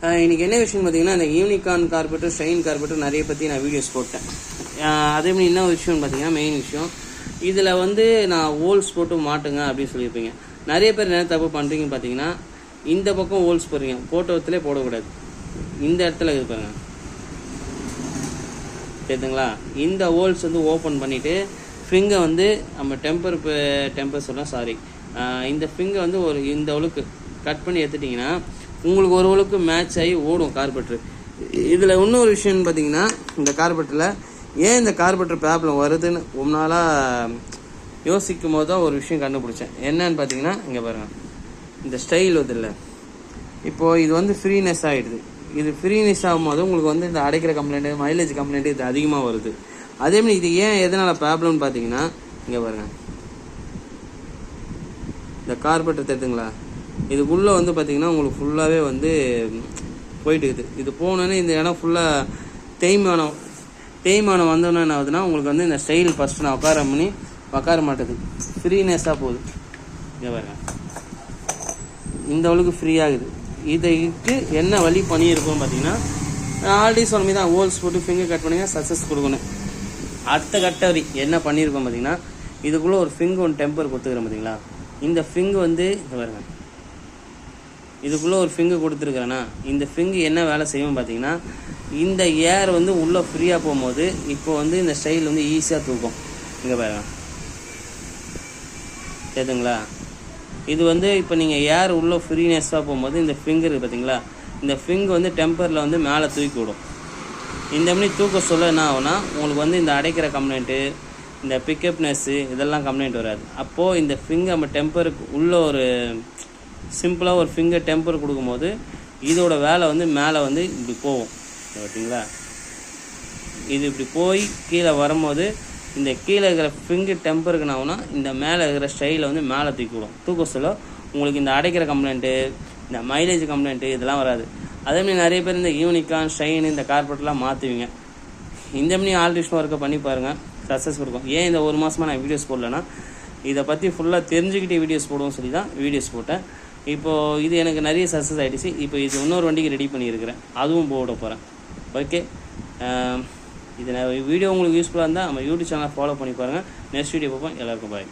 இன்றைக்கி என்ன விஷயம்னு பார்த்தீங்கன்னா, இந்த யூனிகார்ன் கார்பெட்டு, ஷைன் கார்பெட்டு நிறைய பற்றி நான் வீடியோஸ் போட்டேன். அதேமாதிரி என்ன விஷயம்னு பார்த்தீங்கன்னா, மெயின் விஷயம் இதில் வந்து நான் ஹோல்ஸ் போட்டு மாட்டுங்க அப்படின்னு சொல்லியிருப்பீங்க. நிறைய பேர் என்ன தப்பு பண்ணுறீங்கன்னு பார்த்தீங்கன்னா, இந்த பக்கம் ஹோல்ஸ் போடுறீங்க, போட்டோத்திலே போடக்கூடாது. இந்த இடத்துல இது பாருங்க, தெரியுதுங்களா? இந்த ஹோல்ஸ் வந்து ஓப்பன் பண்ணிவிட்டு ஃபிங்கை வந்து நம்ம டெம்பர் சொன்னால் சாரி, இந்த ஃபிங்கை வந்து ஒரு இந்த அளவுக்கு கட் பண்ணி எடுத்துட்டிங்கன்னா உங்களுக்கு ஒரு அளவுக்கு மேட்ச் ஆகி ஓடும் கார்பெட்ரு. இதில் இன்னொரு விஷயம்னு பார்த்தீங்கன்னா, இந்த கார்பெட்டில் ஏன் இந்த கார்பெட்ரு ப்ராப்ளம் வருதுன்னு ரொம்ப நாளாக யோசிக்கும் போது தான் ஒரு விஷயம் கண்டுபிடிச்சேன். என்னன்னு பார்த்தீங்கன்னா, இங்கே பாருங்கள், இந்த ஸ்டைல் வந்து இல்லை, இப்போது இது வந்து ஃப்ரீனஸ் ஆகிடுது. இது ஃப்ரீனஸ் ஆகும்போது உங்களுக்கு வந்து இந்த அடைக்கிற கம்ப்ளைண்ட்டு, மைலேஜ் கம்ப்ளைண்ட்டு இது அதிகமாக வருது. அதேமாதிரி இது ஏன் எதனால் ப்ராப்ளம்னு பார்த்தீங்கன்னா, இங்கே பாருங்கள், இந்த கார்பெட்டை தெரியுதுங்களா, இதுக்குள்ளே வந்து பார்த்திங்கன்னா உங்களுக்கு ஃபுல்லாகவே வந்து போயிட்டு இருக்குது. இது போனோன்னே இந்த இடம் ஃபுல்லாக தேய்மானம் வந்தோன்னே என்ன ஆகுதுன்னா, உங்களுக்கு வந்து இந்த ஸ்டைல் ஃபஸ்ட்டு நான் உட்கார மாட்டேது, ஃப்ரீனஸாக போகுது. இங்கே பாருங்க, இந்த அளவுக்கு ஃப்ரீ ஆகுது. இதுக்கு என்ன வழி பண்ணியிருக்கோம் பார்த்தீங்கன்னா, ஆல்ரெடி சொன்ன மாதிரி தான், ஹோல்ஸ் போட்டு ஃபிங்கர் கட் பண்ணிங்க சக்ஸஸ் கொடுக்கணும். அடுத்த கட்டவரி என்ன பண்ணியிருக்கோம் பார்த்தீங்கன்னா, இதுக்குள்ளே ஒரு ஃபிங்கு ஒன்று டெம்பர் கொடுத்துக்கிறேன் பார்த்தீங்களா, இந்த ஃபிங்கு வந்து இங்கே பாருங்க, இதுக்குள்ளே ஒரு ஃபிங்கு கொடுத்துருக்குறேன்னா, இந்த ஃபிங்கு என்ன வேலை செய்யும் பார்த்தீங்கன்னா, இந்த ஏர் வந்து உள்ளே ஃப்ரீயாக போகும்போது இப்போ வந்து இந்த ஸ்டைல் வந்து ஈஸியாக தூக்கும். இங்கே பாருங்க, தெரியுதுங்களா? இது வந்து இப்போ நீங்கள் ஏர் உள்ளே ஃப்ரீனஸ்ஸாக போகும்போது இந்த ஃபிங்கர் இருக்குது பார்த்தீங்களா, இந்த ஃபிங்கு வந்து டெம்பரில் வந்து மேலே தூக்கி விடும். இந்த மாதிரி தூக்க சொல்ல என்ன ஆகுனா, உங்களுக்கு வந்து இந்த அடைக்கிற கம்ப்ளைண்ட்டு, இந்த பிக்கப்னஸ்ஸு இதெல்லாம் கம்ப்ளைண்ட் வராது. அப்போது இந்த ஃபிங்கர் நம்ம டெம்பருக்கு உள்ளே ஒரு சிம்பிளாக ஒரு ஃபிங்கர் டெம்பர் கொடுக்கும்போது இதோட வேலை வந்து மேலே வந்து இப்படி போகும் பார்த்தீங்களா. இது இப்படி போய் கீழே வரும்போது இந்த கீழே இருக்கிற ஃபிங்கர் டெம்பருக்கு என்ன, இந்த மேலே இருக்கிற ஸ்டைலை வந்து மேலே தூக்க சொல்ல உங்களுக்கு இந்த அடைக்கிற கம்ப்ளைண்ட்டு, இந்த மைலேஜ் கம்ப்ளைண்ட்டு இதெல்லாம் வராது. அதேமாதிரி நிறைய பேர் இந்த யூனிகார்ன், ஷைன், இந்த கார்பெட்லாம் மாற்றுவீங்க. இந்த மாதிரி ஆல்ட்ரேஷன் ஒர்க்கை பண்ணி பாருங்கள், சக்ஸஸ் இருக்கும். ஏன் இந்த ஒரு மாதமாக நான் வீடியோஸ் போடலன்னா, இதை பற்றி ஃபுல்லாக தெரிஞ்சுக்கிட்டு வீடியோஸ் போடுவோம்னு சொல்லி தான் வீடியோஸ் போட்டேன். இப்போது இது எனக்கு நிறைய சக்ஸஸ் ஆகிடுச்சு. இப்போ இது இன்னொரு வண்டிக்கு ரெடி பண்ணியிருக்கிறேன், அதுவும் போட போகிறேன். ஓகே, இது வீடியோ உங்களுக்கு யூஸ்ஃபுல்லாக இருந்தால் நம்ம யூடியூப் சேனலை ஃபாலோ பண்ணி பாருங்கள். நெக்ஸ்ட் வீடியோ பார்ப்போம். எல்லாருக்கும் பாய்.